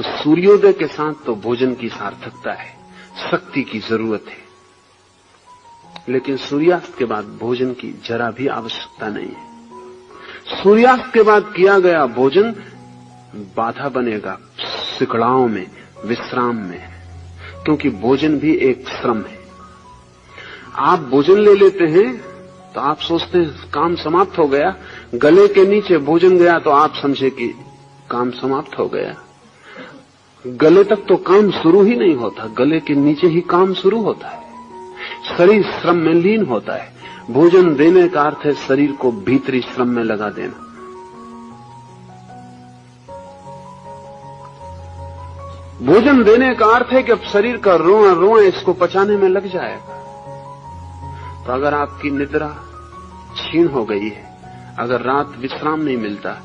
सूर्योदय के साथ तो भोजन की सार्थकता है, शक्ति की जरूरत है, लेकिन सूर्यास्त के बाद भोजन की जरा भी आवश्यकता नहीं है। सूर्यास्त के बाद किया गया भोजन बाधा बनेगा सिकड़ाओं में, विश्राम में, क्योंकि भोजन भी एक श्रम है। आप भोजन ले लेते हैं तो आप सोचते हैं काम समाप्त हो गया, गले के नीचे भोजन गया तो आप समझे कि काम समाप्त हो गया। गले तक तो काम शुरू ही नहीं होता, गले के नीचे ही काम शुरू होता है। शरीर श्रम में लीन होता है। भोजन देने का अर्थ है शरीर को भीतरी श्रम में लगा देना। भोजन देने का अर्थ है कि अब शरीर का रोआ रोआ इसको पचाने में लग जाएगा। तो अगर आपकी निद्रा छीन हो गई है, अगर रात विश्राम नहीं मिलता,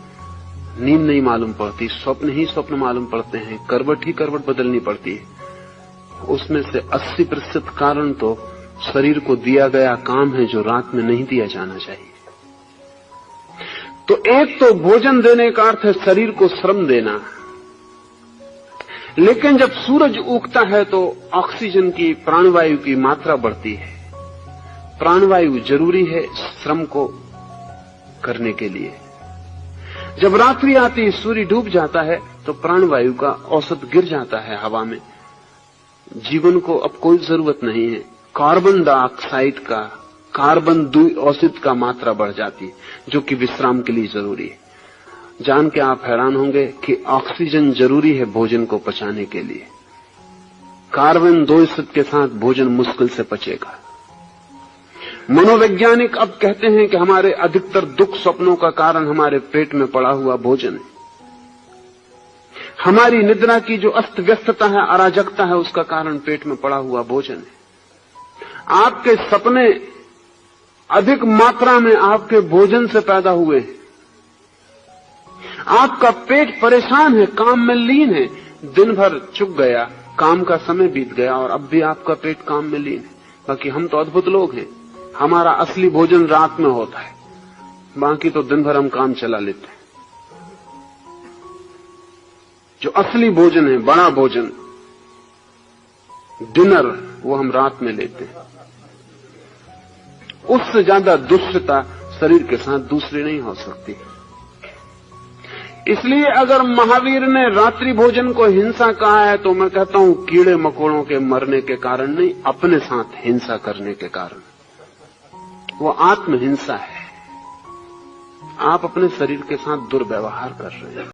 नींद नहीं मालूम पड़ती, स्वप्न ही स्वप्न मालूम पड़ते हैं, करवट ही करवट बदलनी पड़ती है, उसमें से 80% कारण तो शरीर को दिया गया काम है जो रात में नहीं दिया जाना चाहिए। तो एक तो भोजन देने का अर्थ है शरीर को श्रम देना, लेकिन जब सूरज उगता है तो ऑक्सीजन की, प्राणवायु की मात्रा बढ़ती है। प्राणवायु जरूरी है श्रम को करने के लिए। जब रात्रि आती है, सूर्य डूब जाता है, तो प्राणवायु का औसत गिर जाता है हवा में। जीवन को अब कोई जरूरत नहीं है। कार्बन डाइऑक्साइड का, कार्बन द्विऔषध का मात्रा बढ़ जाती है, जो कि विश्राम के लिए जरूरी है। जान के आप हैरान होंगे कि ऑक्सीजन जरूरी है भोजन को पचाने के लिए। कार्बन द्विऔषध के साथ भोजन मुश्किल से पचेगा। मनोवैज्ञानिक अब कहते हैं कि हमारे अधिकतर दुख स्वप्नों का कारण हमारे पेट में पड़ा हुआ भोजन है। हमारी निद्रा की जो अस्त व्यस्तता है, अराजकता है, उसका कारण पेट में पड़ा हुआ भोजन है। आपके सपने अधिक मात्रा में आपके भोजन से पैदा हुए हैं। आपका पेट परेशान है, काम में लीन है, दिन भर चुक गया, काम का समय बीत गया और अब भी आपका पेट काम में लीन है। बाकी हम तो अद्भुत लोग हैं, हमारा असली भोजन रात में होता है, बाकी तो दिन भर हम काम चला लेते हैं। जो असली भोजन है, बड़ा भोजन, डिनर, वो हम रात में लेते हैं। उससे ज्यादा दुष्टता शरीर के साथ दूसरी नहीं हो सकती। इसलिए अगर महावीर ने रात्रि भोजन को हिंसा कहा है, तो मैं कहता हूं कीड़े मकोड़ों के मरने के कारण नहीं, अपने साथ हिंसा करने के कारण। वो आत्महिंसा है। आप अपने शरीर के साथ दुर्व्यवहार कर रहे हैं।